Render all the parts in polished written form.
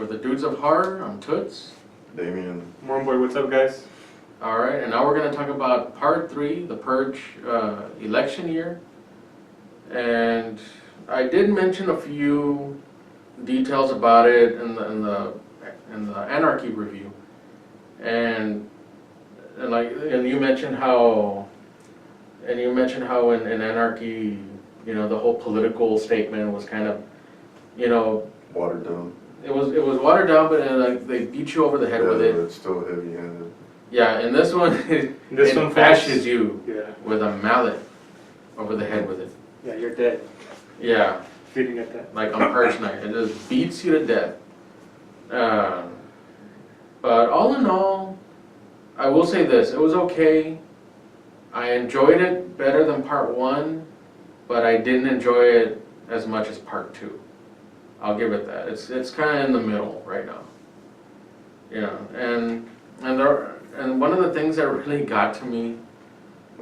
with the Dudes of Horror. I'm Toots. Damien. Mormboy, what's up, guys? Alright, and now we're going to talk about Part 3, the Purge election year. And I did mention a few details about it in the Anarchy review. And you mentioned how in Anarchy, you know, the whole political statement was kind of, you know, Watered down. It was watered down, but like they beat you over the head with it. But it's still heavy-handed. Yeah, and this one, it bashes you with a mallet over the head with it. Yeah, you're dead. Yeah. If you didn't get that. Like on Purge night, it just beats you to death. But all in all, I will say this: it was okay. I enjoyed it better than Part 1, but I didn't enjoy it as much as Part 2. I'll give it that. It's kind of in the middle right now. You know, and one of the things that really got to me,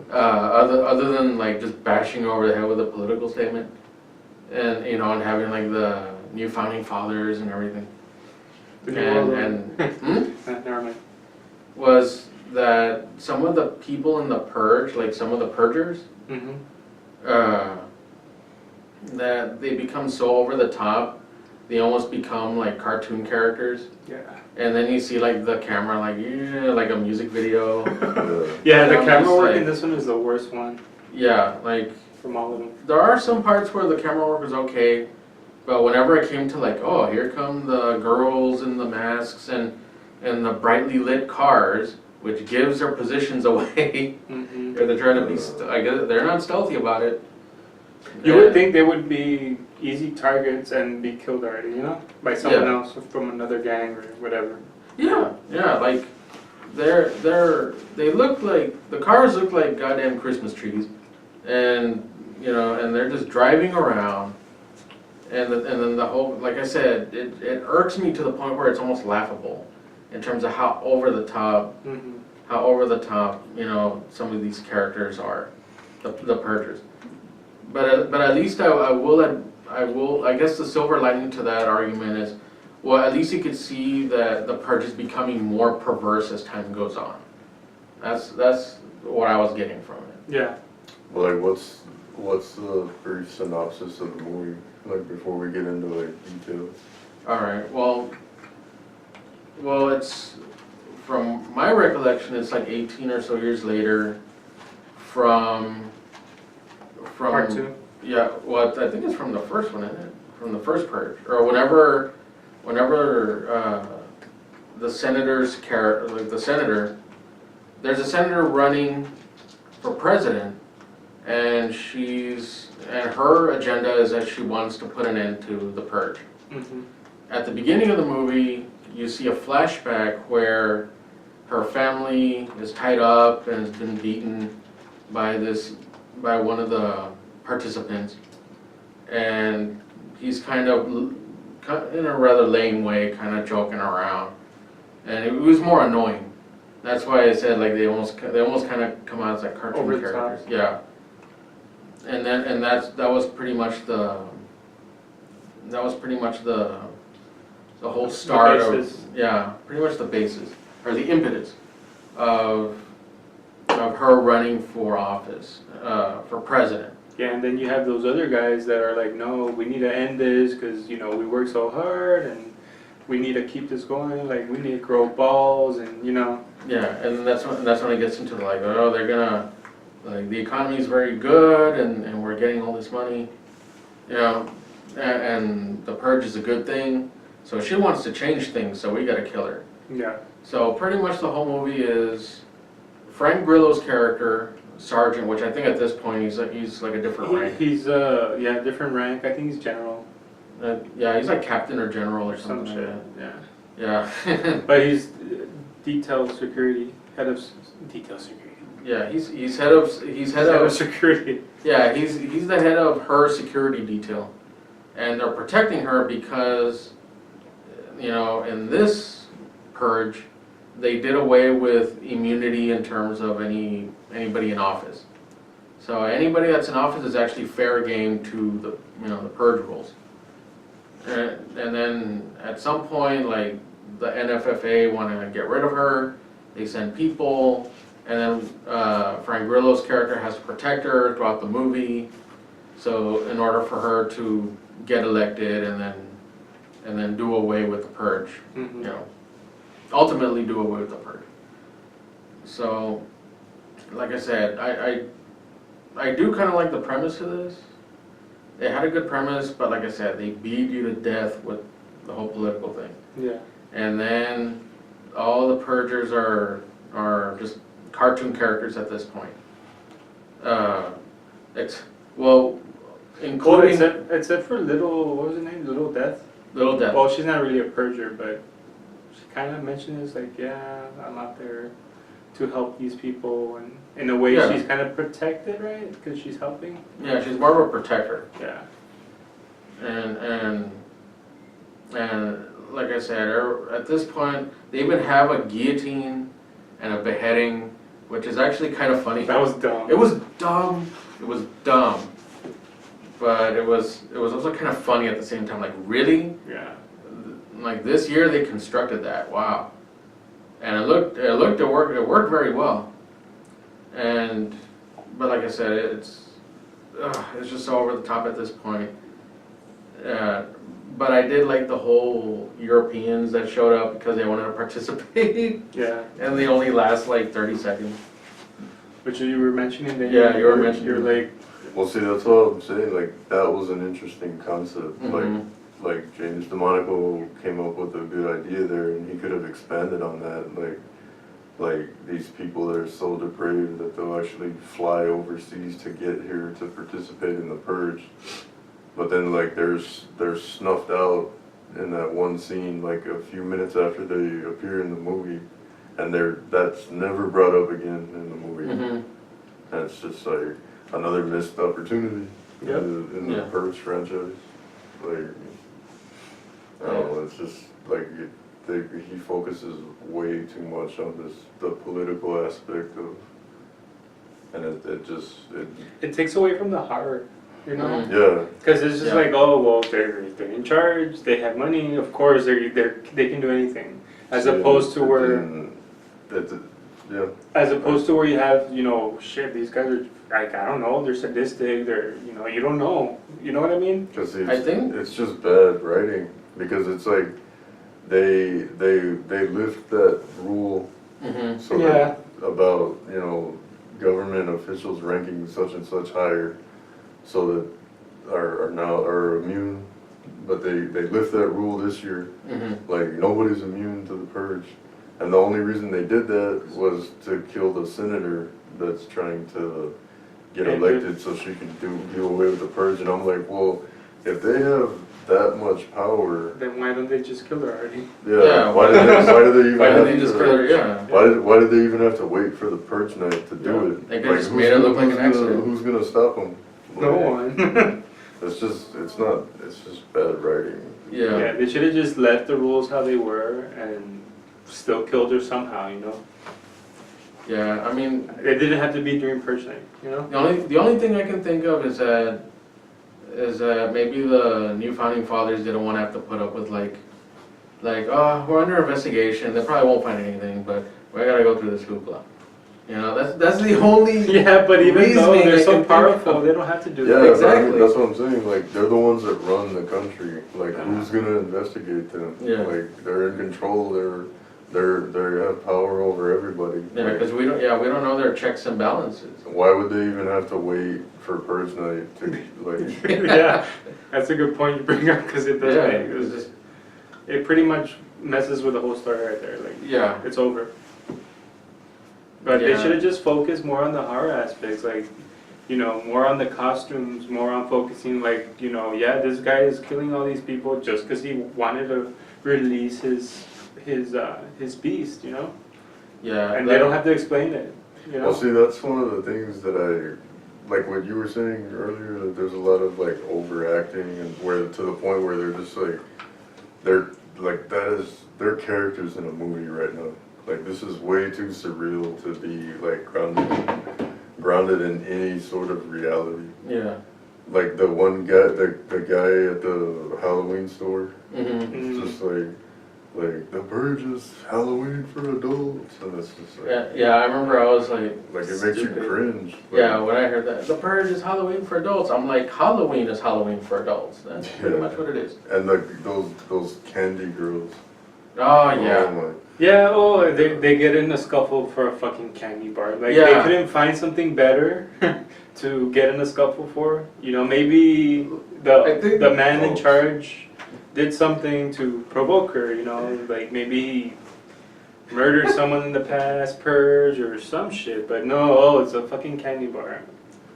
other than like just bashing over the head with a political statement, and you know, and having like the new founding fathers and everything, Never mind. was that some of the people in the Purge, like some of the Purgers, that they become so over the top, they almost become like cartoon characters. Yeah. And then you see like the camera, like a music video. Yeah, the I'm camera just work like, in this one is the worst one. Yeah, like from all of them. There are some parts where the camera work is okay, but whenever it came to like, oh, here come the girls in the masks and the brightly lit cars, which gives their positions away, or they're trying to be, I guess they're not stealthy about it. You would think they would be easy targets and be killed already, you know, by someone else from another gang or whatever. Yeah, like they look like, the cars look like goddamn Christmas trees, and you know, and they're just driving around, and then the whole, like I said, it irks me to the point where it's almost laughable, in terms of how over the top, you know, some of these characters are, the Purgers. But at least I will, I guess the silver lining to that argument is, well, at least you could see that the Purge is becoming more perverse as time goes on. That's what I was getting from it. Yeah. Well, like, what's the brief synopsis of the movie, like, before we get into, like, details? Alright, well, it's, from my recollection, it's like 18 or so years later from Part 2? Yeah, well, I think it's from the first one, isn't it? From the first Purge. Or whenever the senator's character, like the senator, there's a senator running for president, and her agenda is that she wants to put an end to the Purge. At the beginning of the movie, you see a flashback where her family is tied up and has been beaten by one of the participants, and he's kind of in a rather lame way, kind of joking around, and it was more annoying. That's why I said like they almost kind of come out as like cartoon characters. Yeah, and that was pretty much the whole start of pretty much the basis or the impetus of her running for office, for president. Yeah, and then you have those other guys that are like, no, we need to end this because, you know, we work so hard and we need to keep this going. Like, we need to grow balls and, you know. Yeah, and that's when it gets into like, oh, they're gonna, like, the economy is very good and we're getting all this money, you know, and the Purge is a good thing. So she wants to change things, so we gotta kill her. Yeah. So pretty much the whole movie is Frank Grillo's character, Sergeant, which I think at this point he's like a different rank. He's different rank. I think he's general. Yeah, he's like captain or general or something. Some like shit. Yeah. Yeah. But he's detail security, head of detail security. Yeah, he's head of security. Yeah, he's the head of her security detail, and they're protecting her because, you know, in this Purge, they did away with immunity in terms of anybody in office. So anybody that's in office is actually fair game to the Purge rules. and then at some point, like, the NFFA wanna get rid of her, they send people, and then, Frank Grillo's character has to protect her throughout the movie, so in order for her to get elected and then do away with the purge, you know, ultimately do away with the purge. So, like I said, I do kind of like the premise of this. They had a good premise, but like I said, they beat you to death with the whole political thing. Yeah. And then all the purgers are just cartoon characters at this point. Well, including Except for Little, what was her name? Little Death? Little Death. Well, she's not really a purger, but she kind of mentioned it's like, yeah, I'm out there to help these people, and in a way Yeah. she's kind of protected, right? Because she's helping. Yeah, she's more of a protector. Yeah. And like I said, at this point, they even have a guillotine and a beheading, which is actually kind of funny. That was dumb. It was dumb. It was dumb. But it was also kind of funny at the same time. Like, really? Yeah. Like, this year they constructed that. Wow. And it worked very well. But like I said, it's just so over the top at this point. But I did like the whole Europeans that showed up because they wanted to participate. Yeah. And they only last like 30 seconds. But you were mentioning that. Yeah, you were mentioning. You're like. Well, see, that's what I'm saying, like, that was an interesting concept. Mhm. Like James DeMonico came up with a good idea there, and he could have expanded on that, like these people that are so depraved that they'll actually fly overseas to get here to participate in the purge. But then, like, they're snuffed out in that one scene, like a few minutes after they appear in the movie, and that's never brought up again in the movie. Mhm. And it's just like another missed opportunity Yep. in the Yeah. Purge franchise. Like, I don't know, it's just like he focuses way too much on the political aspect of, and It takes away from the horror, you know. Mhm. yeah. Because it's just Yeah. like, oh well, they're in charge, they have money, of course they can do anything, as Yeah, opposed to where yeah. as opposed to where you have, you know, shit, these guys are like, I don't know, they're sadistic, they're, you know, you don't know, you know what I mean? Because I think- it's just bad writing, because it's like they lift that rule Mhm. so Yeah. that about, you know, government officials ranking such and such higher, so that are immune, but they lift that rule this year, Mhm. like nobody's immune to the purge, and the only reason they did that was to kill the senator that's trying to get And elected so she can do away with the purge. And I'm like, well, if they have that much power, Then why don't they just kill her already? Yeah, why did they even Why have did they just to, kill her? Yeah. why did they even have to wait for the purge night to do Yeah. it? They could've just made it look like an accident. Who's gonna stop them? No one. It's just bad writing. Yeah. Yeah, they should have just left the rules how they were and still killed her somehow, you know? Yeah. I mean, It didn't have to be during Purge night, you know? the only thing I can think of is that maybe the new founding fathers didn't want to have to put up with like oh, we're under investigation. They probably won't find anything, but we gotta go through this hoopla. You know, that's the only. Yeah, but even though reasoning I they're can so think powerful, of. they don't have to do Yeah, that. but I mean, Exactly. that's what I'm saying. Like, they're the ones that run the country. Like, who's gonna investigate them? Yeah. Like, they're in control. They have power over everybody. Yeah, Like, because we don't know their checks and balances. why would they even have to wait for Purge night to like? Yeah, that's a good point you bring up because it does Yeah, make it was just it pretty much messes with the whole story right there. Like Yeah. it's over. But they Yeah. should have just focused more on the horror aspects, like, you know, more on the costumes, more on focusing, like, you know, yeah, this guy is killing all these people just because he wanted to release his beast, you know, Yeah. and they don't have to explain it, you know. Well, see, that's one of the things that like what you were saying earlier, that there's a lot of like overacting, and where to the point where they're just like, they're characters in a movie right now. Like, this is way too surreal to be like grounded in any sort of reality. Yeah. like the one guy, the guy at the Halloween store, Mm-hmm. it's just like the Purge is Halloween for adults, and it's just like, Yeah, I remember I was like it makes you stupid. cringe. Yeah, when I heard that, the Purge is Halloween for adults, I'm like, Halloween is Halloween for adults. That's pretty Yeah. much what it is. And like those candy girls. Oh, yeah. Oh my. Yeah, oh, they get in a scuffle for a fucking candy bar. Like, Yeah. they couldn't find something better to get in a scuffle for. You know, maybe I think- the man in Oh. charge did something to provoke her, you know, like maybe he murdered someone in the past, purge, or some shit. But no, oh, it's a fucking candy bar.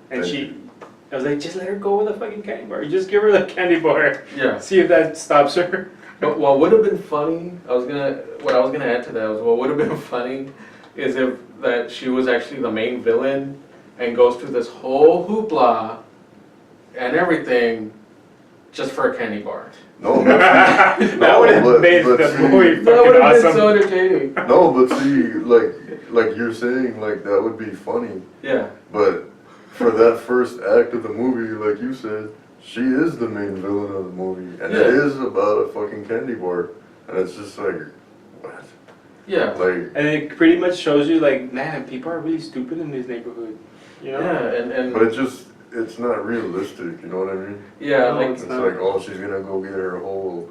And I was like, just let her go with a fucking candy bar. Just give her the candy bar. Yeah. See if that stops her. But what would have been funny, what I was gonna add to that was what would have been funny is if that she was actually the main villain and goes through this whole hoopla and everything just for a candy bar. No, That would have but- made but the see- movie That fucking would have been awesome. so entertaining. no, but see, like you're saying, like that would be funny. Yeah. But for that first act of the movie, like you said, she is the main villain of the movie, and it Yeah. is about a fucking candy bar, and it's just like, what? Yeah. Like, And it pretty much shows you, like, man, people are really stupid in this neighborhood. You know? Yeah, and but it's not realistic. You know what I mean? yeah, No, like It's like, oh, she's gonna go get her whole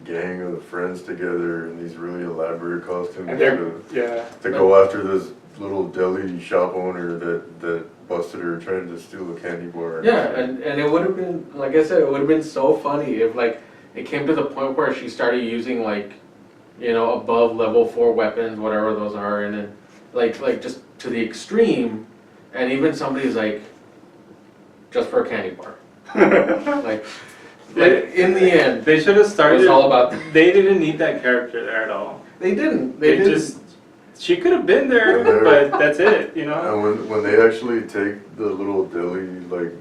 gang of friends together in these really elaborate costumes And they're, to, yeah. to go after this little deli shop owner that busted her trying to steal a candy bar. yeah, and it would have been, like I said, it would have been so funny if like it came to the point where she started using like, you know, above level 4 weapons, whatever those are, and then like just to the extreme, and even somebody's like, just for a candy bar, like in the end, They should have it started. was all about. They didn't need that character there at all. They didn't. They They didn't. just. She could have been there, There. but that's it, you know? And when they actually take the little deli, like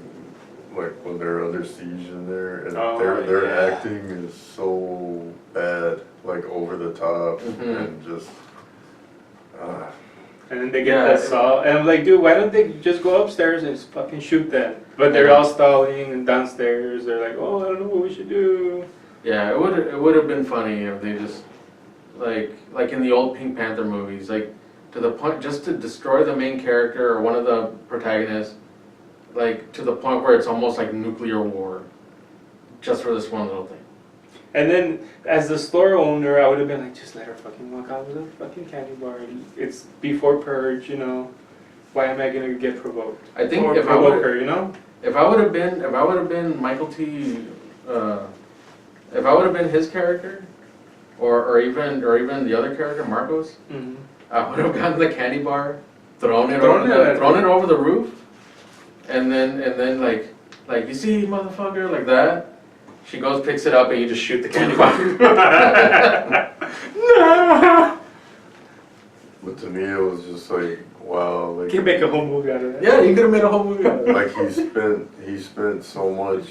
when they're under siege in there, and Oh, their yeah. acting is so bad, like over the top, Mhm. and just. And then they get Yeah, that saw, and I'm like, dude, why don't they just go upstairs and just fucking shoot them? But they're all stalling and downstairs. They're like, oh, I don't know what we should do. Yeah, it would have been funny if they just like in the old Pink Panther movies, like to the point just to destroy the main character or one of the protagonists, like to the point where it's almost like nuclear war, just for this one little thing. And then, as the store owner, I would have been like, just let her fucking walk out with a fucking candy bar. It's before Purge, you know. Why am I gonna get provoked? I think Or if I provoke would her, you know? if I would have been Michael T. If I would have been his character, or even the other character Marcos, Mm-hmm. I would have gotten the candy bar, thrown it over the roof, and then like you see motherfucker like that. She goes, picks it up, and you just shoot the candy bar. No! But to me, it was just like, wow, like. You can make a whole movie out of that. Yeah, you could have made a whole movie out of it. Like he spent so much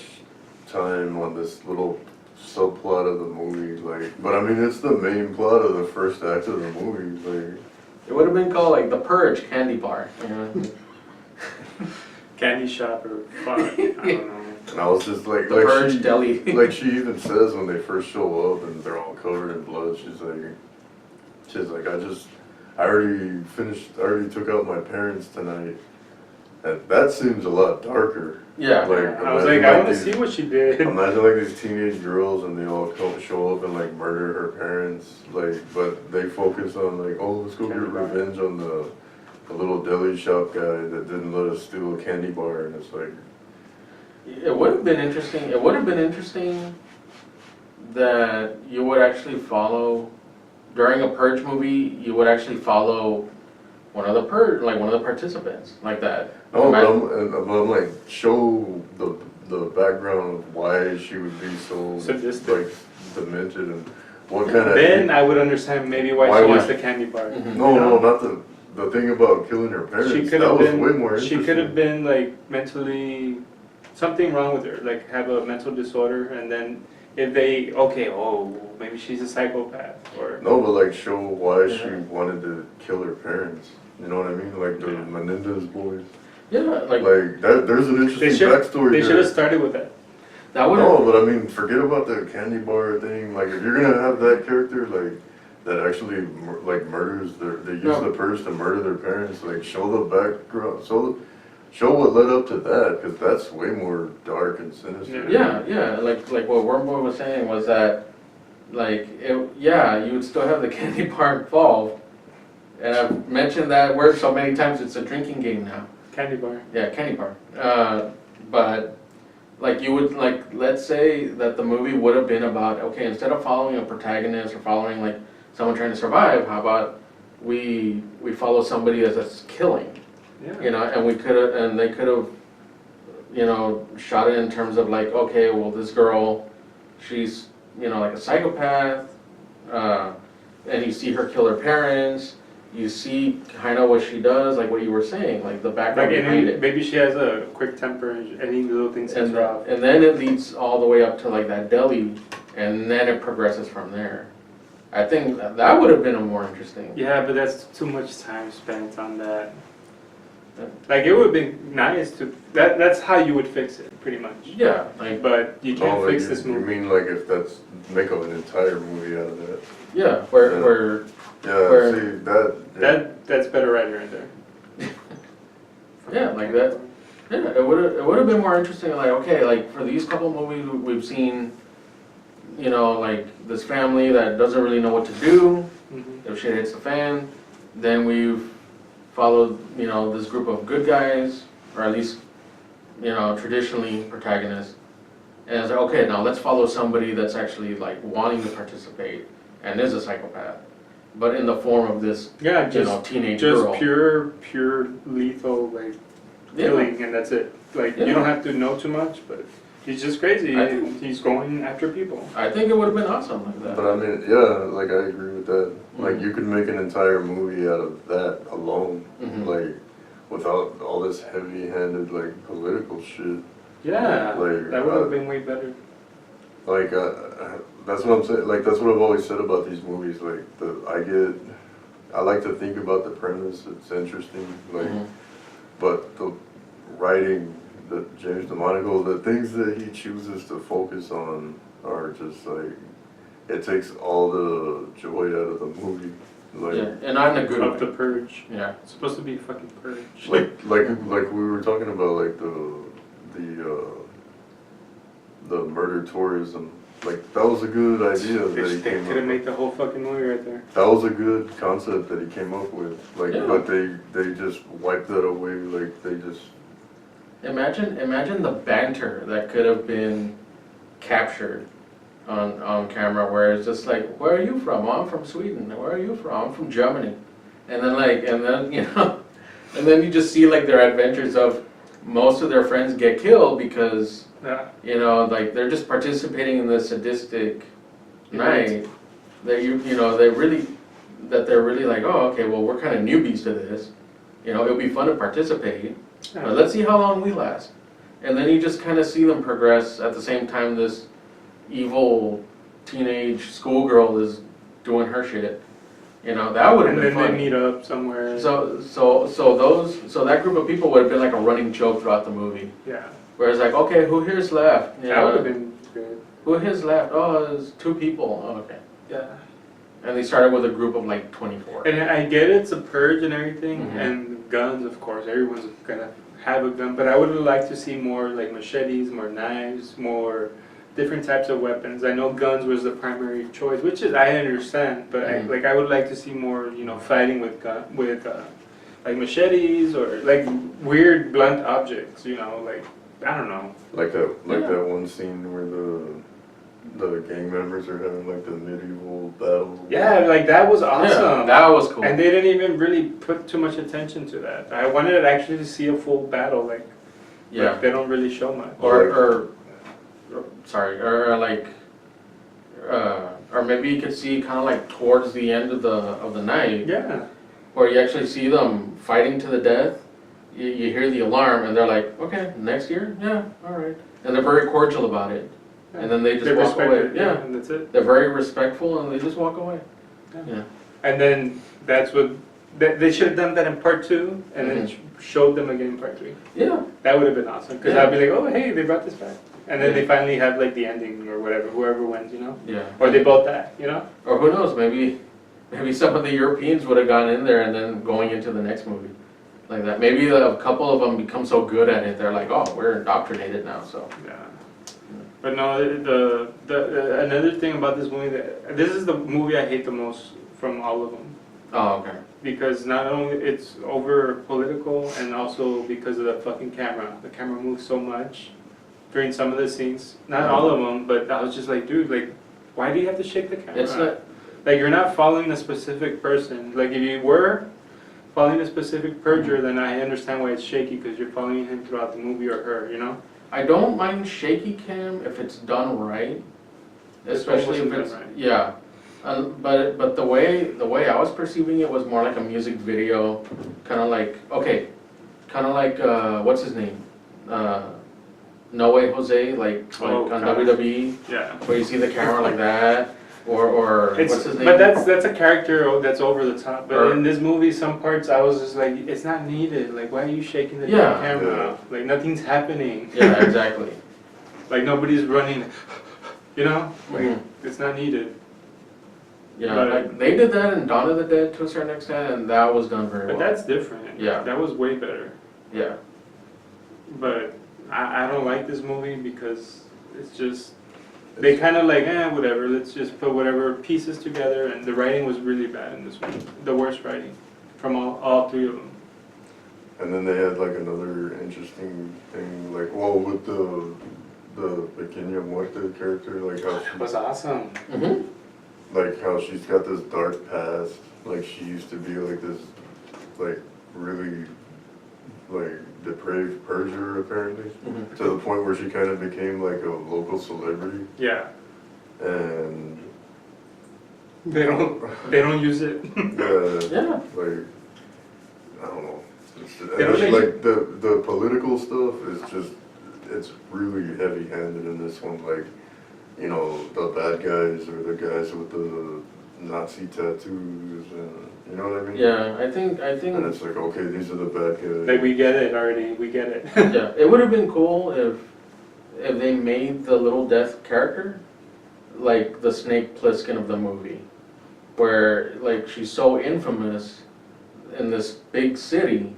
time on this little subplot of the movie, like, but I mean it's the main plot of the first act of the movie, like. It would have been called like the Purge Candy Bar. You know? Candy shop or fuck, I don't know. And I was just like, The Purge Deli. like she even says when they first show up and they're all covered in blood, she's like, I already took out my parents tonight, and that seems a lot darker. Yeah. Like, I was like, imagine I want to these- see what she did. Imagine like these teenage girls and they all show up and like murder her parents, like, but they focus on like, oh, let's go get revenge on the little deli shop guy that didn't let us steal a candy bar, and it's like, It would have been interesting. It would have been interesting that you would actually follow during a Purge movie. You would actually follow one of the participants like that. no, but I'm like, show the background of why she would be so Sadistic. like demented and what kind of. Then I would understand maybe why Why she would- wants the candy bar. Mhm. No, not the thing about killing her parents. She could that have was been. way more She interesting. could have been like mentally something wrong with her, like have a mental disorder, and then if they maybe she's a psychopath or. No, but like show why she Yeah. wanted to kill her parents. You know what I mean? Like the Yeah. Menendez boys. Yeah, like Like, that, there's an interesting backstory They there. should have started with that. that would No, but I mean, forget about the candy bar thing. Like, if you're gonna have that character, like, that actually, like, murders they use No. the purge to murder their parents, like, show the background, show what led up to that, because that's way more dark and sinister. Yeah, like what Wormboy was saying was that, like, you would still have the candy bar involved. And I've mentioned that word so many times, it's a drinking game now. Candy bar. Yeah, candy bar. But, like, you would, like, let's say that the movie would have been about, okay, instead of following a protagonist or following, like, someone trying to survive, how about we follow somebody that's killing? Yeah. You know, and they could have, you know, shot it in terms of like, okay, well, this girl, she's, you know, like a psychopath, and you see her kill her parents, you see kind of what she does, like what you were saying, like the background Like, behind it. maybe she has a quick temper and any little thing sets her off. And then it leads all the way up to like that deli, and then it progresses from there. I think that would have been a more interesting. Yeah, but that's too much time spent on that. Like, it would have been nice to, that's how you would fix it, pretty much. Yeah, like, But you can't Oh, like, fix this you movie. mean like if that's, make an entire movie out of that? yeah, Yeah. where Yeah, Where- see, that, yeah. That's better writing right there. yeah, like that. Yeah, it would have been more interesting. Like, okay, like for these couple movies we've seen, you know, like this family that doesn't really know what to do Mhm. if shit hits the fan. Then we've followed, you know, this group of good guys, or at least, you know, traditionally protagonists. And it's like, okay, now let's follow somebody that's actually like wanting to participate and is a psychopath, but in the form of this, Yeah, you just know, teenage just girl. pure lethal, like, Yeah. killing, and that's it. Like, Yeah. you don't have to know too much, but he's just crazy, I and think- he's going after people. I think it would have been awesome like that. But I mean, yeah, like I agree with that. Like Mhm. you could make an entire movie out of that alone, Mhm. like without all this heavy-handed like political shit. Yeah, Like, that would have been way better. Like that's what I'm saying. Like that's what I've always said about these movies. Like I like to think about the premise. It's interesting. Like, Mhm. but the writing, the James DeMonaco, the things that he chooses to focus on are just like, it takes all the joy out of the movie. Like, Yeah, and not in a good Of way. the Purge. Yeah. It's supposed to be fucking Purge. like we were talking about, like the murder tourism. Like that was a good idea that he They came could have up made with. the whole fucking movie right there. That was a good concept that he came up with. Like, Yeah. but they just wiped that away. Like they just. Imagine the banter that could have been captured on camera, where it's just like, where are you from? Oh, I'm from Sweden. Where are you from? I'm from Germany. And then you know, and then you just see like their adventures of most of their friends get killed because, Yeah. you know, like they're just participating in this sadistic night that they're really like, oh, okay, well, we're kind of newbies to this. You know, it'll be fun to participate, but let's see how long we last. And then you just kind of see them progress at the same time this evil teenage schoolgirl is doing her shit. You know, that would have And been then fun. they meet up somewhere. So that group of people would have been like a running joke throughout the movie. Yeah. Where it's like, okay, who here's left? You That know, would have been good. Who here's left? Oh, there's 2 people. Oh, okay. Yeah. And they started with a group of like 24. And I get it's a purge and everything, Mhm. and guns, of course, everyone's gonna have a gun, but I would like to see more like machetes, more knives, more different types of weapons. I know guns was the primary choice, which is, I understand, but Mhm. I would like to see more, you know, fighting with like machetes or like weird blunt objects, you know, like, I don't know. Like Yeah. that one scene where the gang members are having like the medieval battle. Yeah, like that was Yeah, awesome. that was cool. And they didn't even really put too much attention to that. I wanted actually to see a full battle, like Yeah. they don't really show much. Or maybe you could see kind of like towards the end of the night, Yeah. where you actually see them fighting to the death. You hear the alarm, and they're like, okay, next year? Yeah, all right. And they're very cordial about it. And then they just They walk respect away. it, Yeah. and that's it. They're very respectful, and they just walk away. Yeah. Yeah. And then that's what They should have done that in part 2 and then showed them again in part 3. Yeah, That would have been awesome. Because Yeah. I'd be like, oh, hey, they brought this back. And then they finally have like the ending or whatever, whoever wins, you know? yeah. Or they both die, you know? Or who knows, maybe some of the Europeans would have gone in there and then going into the next movie. Like that. Maybe a couple of them become so good at it, they're like, oh, we're indoctrinated now, so. Yeah. But no, the another thing about this movie, this is the movie I hate the most from all of them. Oh, okay. Because not only it's over political and also because of the fucking camera. The camera moves so much during some of the scenes. Not all of them, but I was just like, dude, like, why do you have to shake the camera? It's not, Like, you're not following a specific person. Like, if you were following a specific purger, then I understand why it's shaky, because you're following him throughout the movie or her, you know? I don't mind shaky cam if it's done right. Especially if Done it's, right. yeah. But the way I was perceiving it was more like a music video, kind of like, okay, kind of like, what's his name? No Way Jose, like Oh, on gosh. WWE, Yeah. where you see the camera like that, or It's, what's his name? but that's a character that's over the top. But Or- in this movie, some parts I was just like, it's not needed. Like, why are you shaking the damn Yeah. camera? Yeah. Like, nothing's happening. Yeah, exactly. Like, nobody's running. You know? Like, Mhm. it's not needed. Yeah, But- like they did that in Dawn of the Dead to a certain extent, and that was done very But well. that's different. Yeah. That was way better. Yeah, But I don't like this movie because it's just, they kind of like, whatever, let's just put whatever pieces together, and the writing was really bad in this one. The worst writing from all three of them. And then they had like another interesting thing, like, well, with the Pequeña Muerte character, like how It was awesome. mhm, like how she's got this dark past, like she used to be like this, like really, like depraved Persian apparently, mhm. to the point where she kind of became like a local celebrity, Yeah. and They don't use it. Yeah. like, I don't know. They don't And make- like the political stuff is just, it's really heavy-handed in this one. Like, you know, the bad guys or the guys with the Nazi tattoos, and you know what I mean? Yeah, I think, And it's like, okay, these are the bad guys. Like, we get it already. We get it. yeah, it would have been cool if they made the Little Death character like the Snake Plissken of the movie, where like she's so infamous in this big city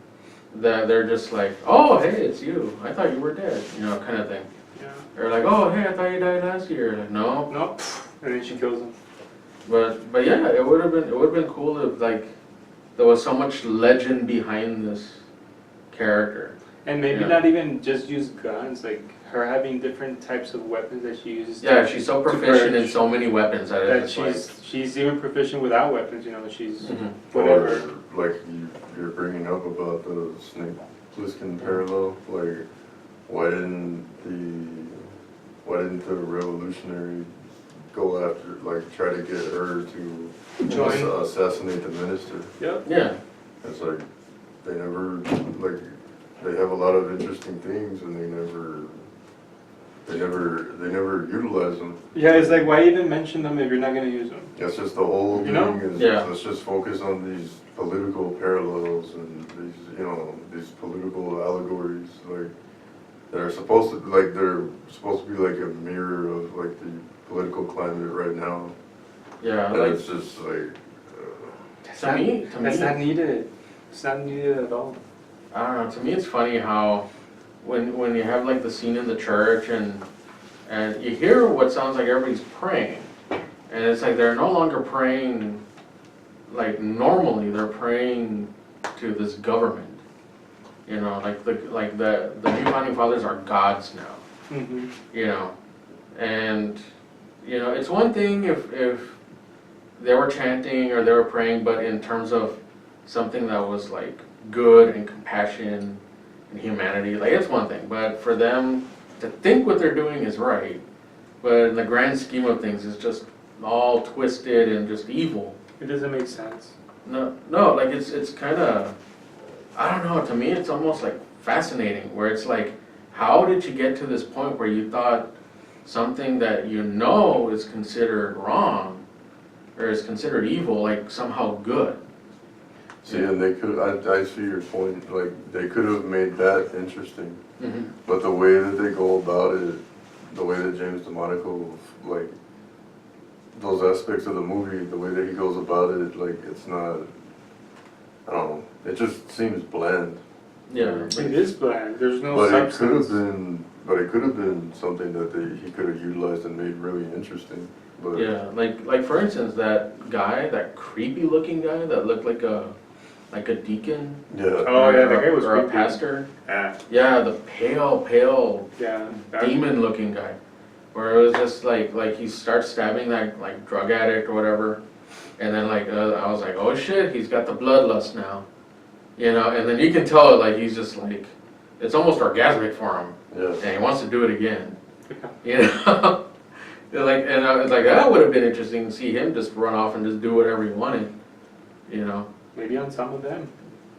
that they're just like, oh hey, it's you. I thought you were dead, you know, kind of thing. Yeah. Or like, oh hey, I thought you died last year. Like, no. No. And then she kills him. But yeah, it would have been cool if like there was so much legend behind this character. And maybe Yeah. not even just use guns, like her having different types of weapons that she uses. Yeah, to- she's so to proficient in purge, so many weapons that that it's like, she's even proficient without weapons. You know, she's mhm. whatever. Or like you're bringing up about the Snake Plissken parallel, like why didn't the revolutionary go after, like try to get her to Join. assassinate the minister? Yep. Yeah, It's like they never, like, they have a lot of interesting things and they never utilize them. Yeah, it's like, why even mention them if you're not gonna use them? That's just the whole You thing, know? is Yeah. let's just focus on these political parallels and these, you know, these political allegories, like, they're supposed to be like a mirror of like the political climate right now. yeah, And like it's just like, to me, That's not needed. It's not needed at all. I don't know. To me, it's funny how when you have like the scene in the church and you hear what sounds like everybody's praying, and it's like they're no longer praying like normally. They're praying to this government. You know, like the new founding fathers are gods now. Mm-hmm. You know, and you know it's one thing if they were chanting or they were praying, but in terms of something that was like good and compassion and humanity, like it's one thing. But for them to think what they're doing is right, but in the grand scheme of things, it's just all twisted and just evil. It doesn't make sense. No, like it's kind of, I don't know. To me, it's almost like fascinating, where it's like, how did you get to this point where you thought something that you know is considered wrong or is considered evil, like somehow good? See, and they could, I see your point, like, they could have made that interesting, Mhm. but the way that they go about it, the way that James DeMonico, like, those aspects of the movie, the way that he goes about it, like, it's not, I don't know, it just seems bland. Yeah. It is bland, there's no But it could have substance. been something that he could have utilized and made really interesting, but. Yeah, like for instance, that guy, that creepy looking guy that looked like a deacon. Yeah. Oh yeah, that guy was or a creepy. pastor. Yeah, Yeah, the pale yeah. demon looking guy. Where it was just like he starts stabbing that like drug addict or whatever, and then I was like, oh shit, he's got the bloodlust now, you know. And then you can tell like he's just like, it's almost orgasmic for him, Yeah. and he wants to do it again, you know. And I was like, that would have been interesting to see him just run off and just do whatever he wanted, you know. Maybe on some of them.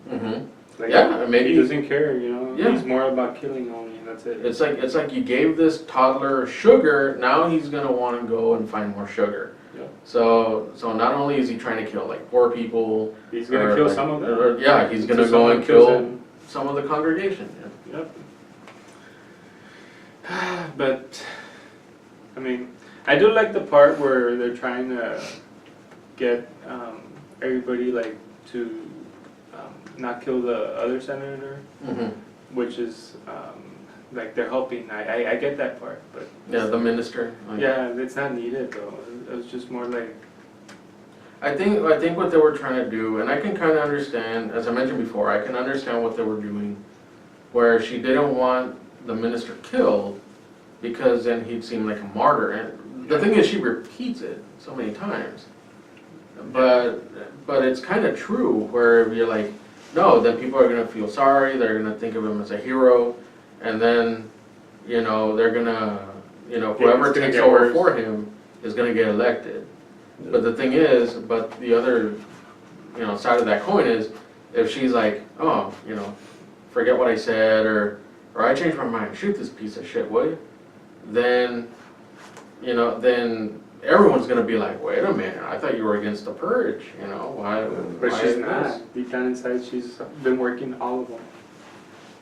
Mm-hmm. Like, Yeah, maybe. he doesn't care, you know. Yeah. He's more about killing only, and that's it. It's like you gave this toddler sugar, now he's gonna want to go and find more sugar. Yeah. So not only is he trying to kill like poor people, He's gonna or, kill like, some of them. or, yeah, he's gonna Until go someone and kills kill him. some of the congregation. Yeah. Yep. But I mean, I do like the part where they're trying to get everybody like to not kill the other senator, Mm-hmm. which is like they're helping. I get that part, but Yeah, the minister. Like, yeah, it's not needed though. It was just more like I think what they were trying to do, and I can kind of understand, as I mentioned before, I can understand what they were doing, where she didn't want the minister killed because then he'd seem like a martyr. And the thing is, she repeats it so many times. But it's kind of true, where you're like, no, then people are gonna feel sorry. They're gonna think of him as a hero, and then, you know, they're gonna, you know, whoever it's gonna takes get over worse. for him is gonna get elected. But the thing is, but the other, you know, side of that coin is, if she's like, oh, you know, forget what I said, or I changed my mind, shoot this piece of shit, will you? Then, you know, then everyone's gonna be like, wait a minute, I thought you were against the purge, you know, why? But why she's is this? not. Deep down inside, she's been working all of them.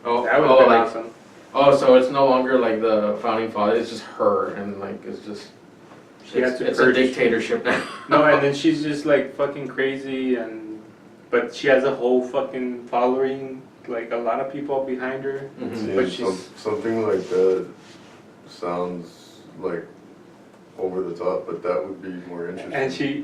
Oh, That would have been like, awesome. oh, so it's no longer like the founding father, it's just her, and like, it's just, She has to it's a purge. dictatorship now. No, and then she's just like fucking crazy, but she has a whole fucking following, like a lot of people behind her. Mhm. Yeah, But she's- something like that sounds like over the top, but that would be more interesting. And she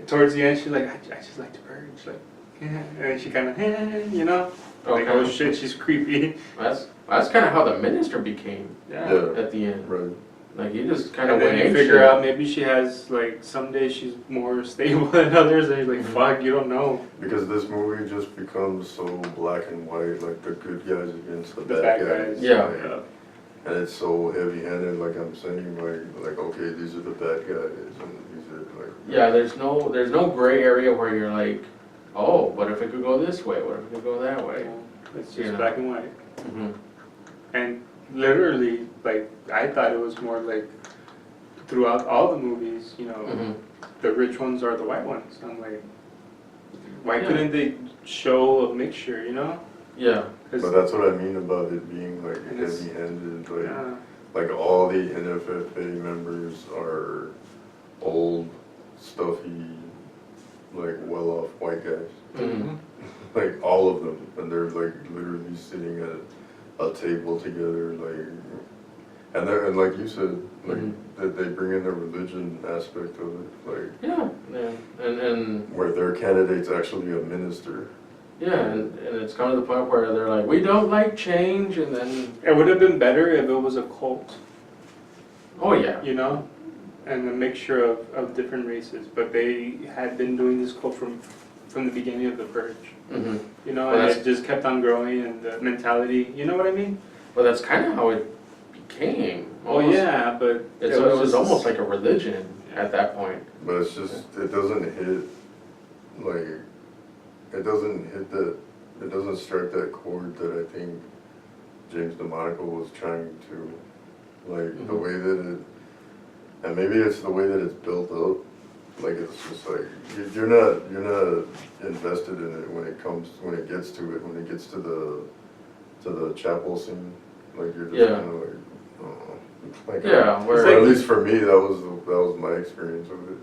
towards the end, she's like, I just like to purge, like, yeah. And then she kind of, you know, like, Okay. oh shit, she's creepy. That's kind of how the minister became Yeah. Yeah, at the end. right. Like he just kind of And went then you ape figure shit. out maybe she has like some days she's more stable than others, and you're like, Mhm. fuck, you don't know. Because this movie just becomes so black and white, like the good guys against the The bad bad guys. guys. Yeah. Like, Yeah. and it's so heavy-handed, like I'm saying, like okay, these are the bad guys, and these are like. Yeah, there's no gray area where you're like, oh, what if it could go this way? What if it could go that way? It's just Yeah. black and white. Mm-hmm. And literally, like, I thought it was more like throughout all the movies, you know, Mm-hmm. the rich ones are the white ones. I'm like, why Yeah. couldn't they show a mixture, you know? Yeah. 'Cause- But that's what I mean about it being like And it's- heavy-handed, like. yeah. Like all the NFFA members are old, stuffy, like well-off white guys. Mm-hmm. Like all of them, and they're like literally sitting at a table together, like, and like you said, like Mhm. that they bring in the religion aspect of it, like Yeah. Yeah. And where their candidate's actually a minister. yeah, and it's come to the point where they're like, we don't like change, and then It would have been better if it was a cult, oh yeah. you know? And a mixture of different races. But they had been doing this cult from the beginning of the Purge. Mm-hmm. You know, Well, and that's- it just kept on growing, and the mentality, you know what I mean? Well, that's kind of how it became. Oh Almost. yeah, but It was just- almost like a religion at that point. But it's just, it doesn't hit, like, it doesn't strike that chord that I think James DeMonico was trying to, like, the Mhm. way that it, and maybe it's the way that it's built up, like it's just like you're not invested in it when it gets to the chapel scene. Like you're just Yeah. kind of like, like Yeah, or where at least for me that was my experience with it.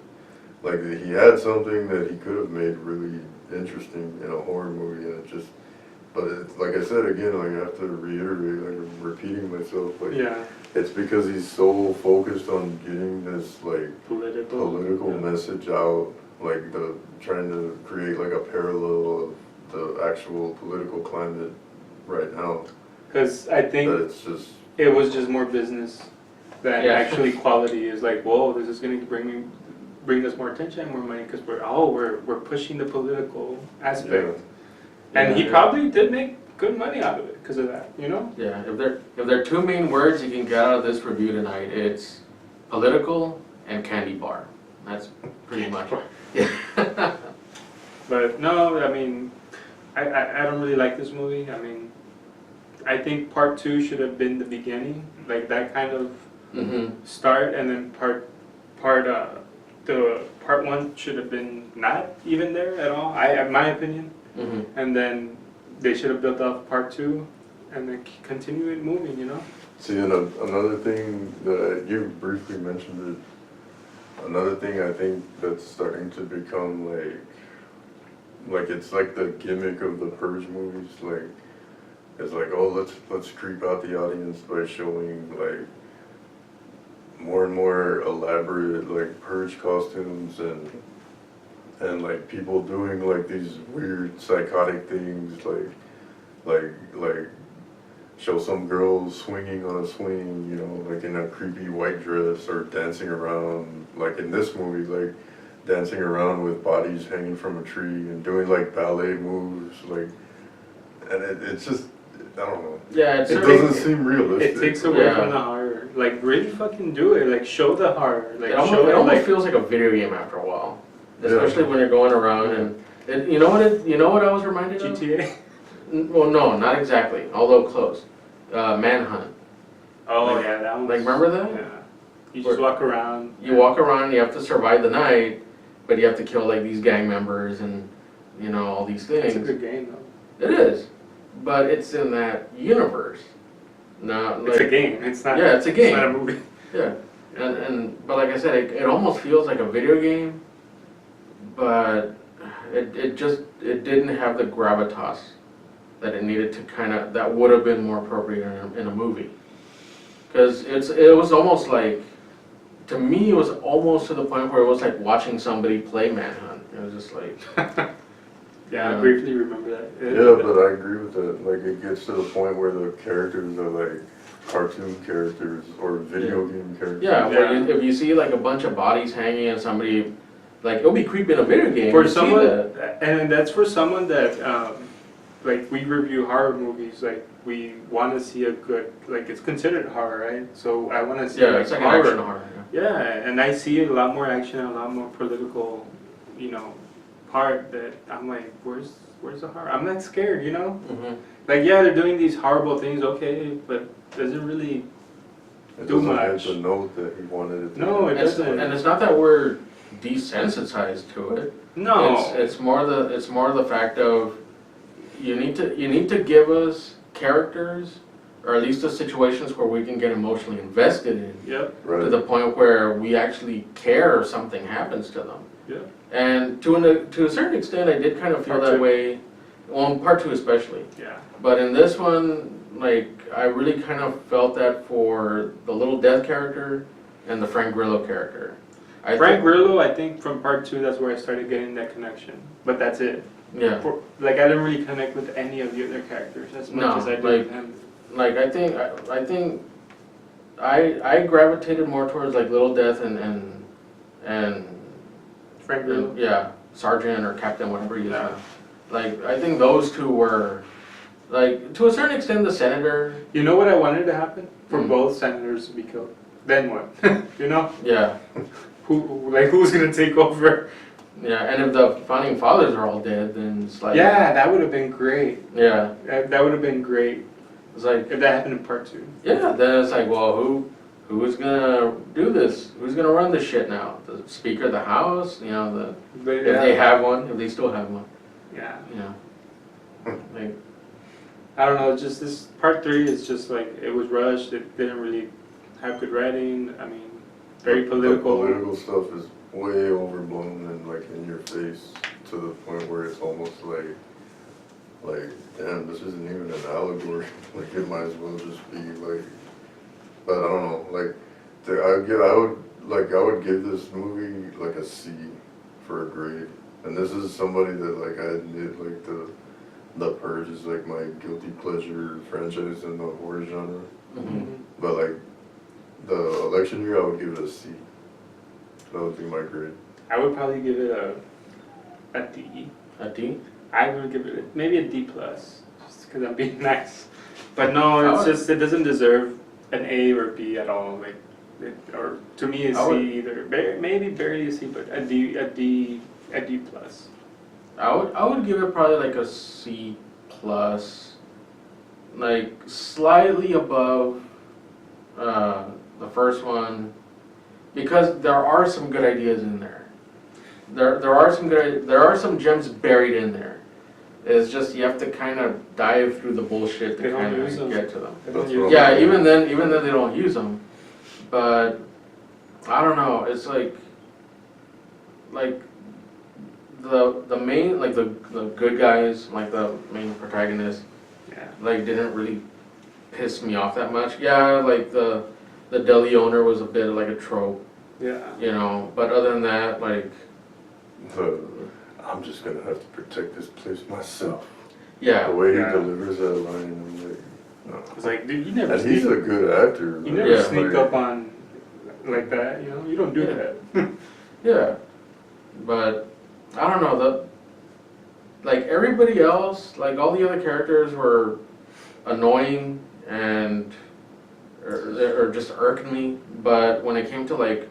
Like he had something that he could have made really interesting in a horror movie, and it just. But it's like I said again, like I have to reiterate, like I'm repeating myself, like Yeah, it's because he's so focused on getting this like political yeah. message out, like trying to create like a parallel of the actual political climate right now. Because I That think it's just it was just more business than Yeah. actually quality. Is like, whoa, this is going to bring us more attention and more money because we're pushing the political aspect. And he Yeah. probably did make good money out of it because of that, you know? Yeah, if there are two main words you can get out of this review tonight, it's political and candy bar. That's pretty much it. Yeah. But no, I mean, I don't really like this movie. I mean, I think part 2 should have been the beginning, like that kind of start, and then part 1 should have been not even there at all. In my opinion. And then they should have built off part 2 and then continue it moving, you know? see, and another thing that you briefly mentioned it. Another thing I think that's starting to become like it's like the gimmick of the Purge movies. Like it's like, oh, let's creep out the audience by showing like more and more elaborate like Purge costumes and like people doing like these weird psychotic things, like show some girl swinging on a swing, you know, like in a creepy white dress, or dancing around, like in this movie, like dancing around with bodies hanging from a tree and doing like ballet moves, like, and it's just, I don't know. Yeah, It doesn't seem realistic. It takes away Yeah. from the horror. Like, really fucking do it. Like, show the horror. Like, It almost, show it it almost like feels like a video game after a while, Yeah. especially when you're going around and you know what I was reminded of? GTA. Well, no, not exactly, although close. Manhunt. Oh, Like- yeah, that one. Like, remember that? Yeah. You just walk around. You walk around, you have to survive the night, but you have to kill like these gang members and you know all these It's a things. good game, though. It is, but it's in that universe. Not It's a like game. It's not. Yeah, it's a It's game. not a movie. yeah, and but like I said, it almost feels like a video game, but it didn't have the gravitas that it needed to that would have been more appropriate in a movie. Because it was almost like, to me, it was almost to the point where it was like watching somebody play Manhunt. It was just like, Yeah, I Yeah. briefly remember that. Yeah, but I agree with that. Like it gets to the point where the characters are like cartoon characters or video game characters. yeah, where Yeah. if you see like a bunch of bodies hanging and somebody, like it'll be creepy in a video game. For you see someone, that. and that's for someone that, like, we review horror movies, like, we want to see a good, like, it's considered horror, right? So I want to see, Yeah, like, it's like horror. an action horror. Yeah, and I see a lot more action, a lot more political, you know, part that I'm like, where's the horror? I'm not scared, you know? Mm-hmm. Like, yeah, they're doing these horrible things, okay, but does it really It do doesn't much? hit the note that he wanted it to. No, it doesn't. And it's not that we're desensitized to it. No. It's more the fact of you need to give us characters, or at least the situations where we can get emotionally invested in, Yep, to Right. the point where we actually care if something happens to them. yep. And to a certain extent, I did kind of feel Part that two. way. Well, in part 2 especially. Yeah. But in this one, like, I really kind of felt that for the Little Death character and the Frank Grillo character. Frank Grillo, I think from part 2, that's where I started getting that connection. But that's it. Yeah. Like, I didn't really connect with any of the other characters as much No, as I did like- with him. Like, I think I gravitated more towards like Little Death and Frank Grillo. yeah, Sergeant or Captain, whatever he is. Yeah. now. Like, I think those two were, like, to a certain extent, the Senator. You know what I wanted to happen? For Hmm. both senators to be killed. Then what? You know? Yeah, Who's gonna take over? yeah, and if the founding fathers are all dead, then it's like, Yeah, that would have been great. yeah, That would have been great it's like, if that happened in part 2. yeah, then it's like, well, who who's gonna do this? Who's gonna run this shit now? The Speaker of the House? You know, But if they have one, if they still have one. yeah. You know, like, I don't know, just this part 3 is just like, it was rushed, it didn't really have good writing, I mean, very political. The political stuff is way overblown and like in your face to the point where it's almost like, damn, this isn't even an allegory. Like it might as well just be like, but I don't know, like, I would give this movie like a C for a grade. And this is somebody that like I admit like the Purge is like my guilty pleasure franchise in the horror genre. mhm. But like the election year, I would give it a C. That would be my grade. I would probably give it a D. A D? I would give it maybe a D+, just because I'm being nice. But no, I it's would- just, it doesn't deserve an A or B at all, like, or to me a I would- C either, maybe barely a C, but a D+. I would give it probably like a C plus, like slightly above the first one, because there are some good ideas in there. There are some gems buried in there. It's just you have to kind of dive through the bullshit They to don't kind use them. of get to them. They don't That's use what Yeah, I'm- even then they don't use them, but I don't know. It's like the main, like the good guys, like the main protagonist, Yeah. like didn't really piss me off that much. Yeah, like the deli owner was a bit like a trope, Yeah. you know. But other than that, like I'm just gonna have to protect this place myself. yeah, The way he Yeah. delivers that line, I'm like, no. It's like, dude, you never And he's sneak, a good actor. you man. never Yeah. sneak Like, up on like that, you know? You don't do Yeah. that. yeah. But I don't know, like everybody else, like all the other characters were annoying and or just irked me. But when it came to like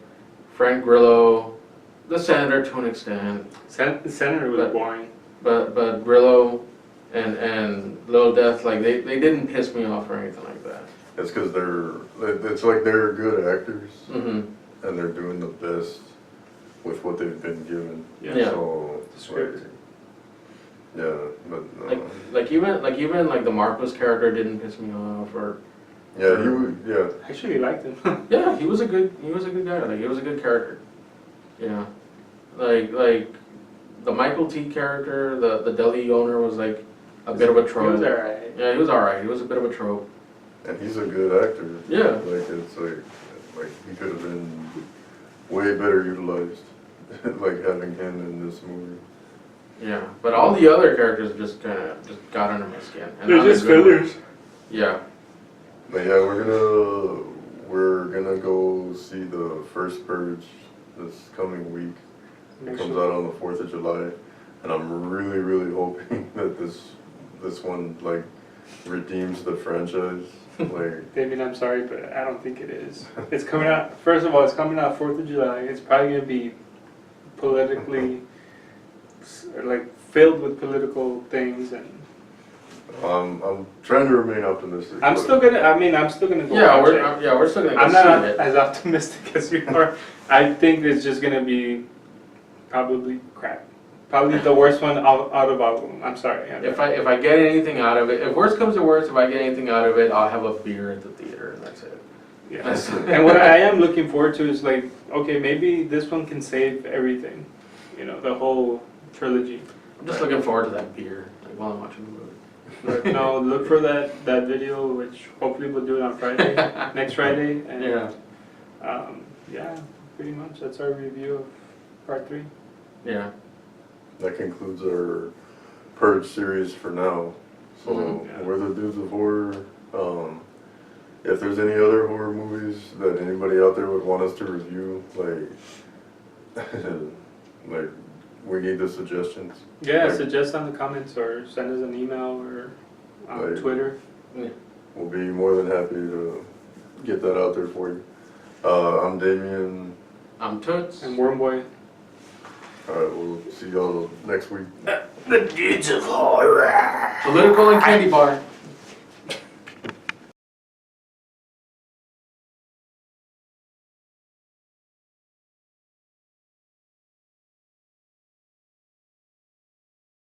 Frank Grillo, the senator to an extent, The senator was But- boring. but Grillo and Lil Death, like they didn't piss me off or anything like that. It's because it's like they're good actors Mm-hmm. and they're doing the best with what they've been given. Yeah. So, Script. like, yeah, but no. Like even the Marcos character didn't piss me off, or Yeah, he would, yeah. I actually liked him. yeah, he was a good guy. Like he was a good character. Yeah, like the Michael T character, the deli owner was like a bit of a He trope. was alright. Yeah, he was alright. He was a bit of a trope. And he's a good actor. Yeah. Like, it's like he could have been way better utilized, like having him in this movie. Yeah, but all the other characters just kind of just got under my skin. And They're not in just a good way. fillers. Yeah. But yeah, we're gonna go see the first Purge this coming week. It comes out on the 4th of July, and I'm really, really hoping that this one like redeems the franchise. Like, Damien, I'm sorry, but I don't think it is. It's coming out, first of all, it's coming out 4th of July. It's probably going to be politically, like, filled with political things. And I'm trying to remain optimistic. I'm but- still going to, I'm still going to go Yeah, watch it. we're still gonna I'm go not see it. as optimistic as you are. I think it's just going to be probably crap. Probably the worst one out of all of them. I'm sorry. If I get anything out of it, if worst comes to worst, if I get anything out of it, I'll have a beer at the theater, and that's it. Yeah. That's And what I am looking forward to is like, okay, maybe this one can save everything. You know, the whole trilogy. I'm just looking forward to that beer, like while I'm watching the movie. But no, look for that video, which hopefully we'll do it on Friday, next Friday. And Yeah, yeah, pretty much that's our review of part 3. yeah. That concludes our Purge series for now. So Mhm. Yeah. we're the Dudes of Horror. If there's any other horror movies that anybody out there would want us to review, like, like we need the suggestions. Yeah, Like- suggest on the comments or send us an email or on Like- Twitter. We'll be more than happy to get that out there for you. I'm Damien. I'm Toots. And Wormboy. Alright, we'll see y'all next week. The Dudes of Horror. Political and candy bar.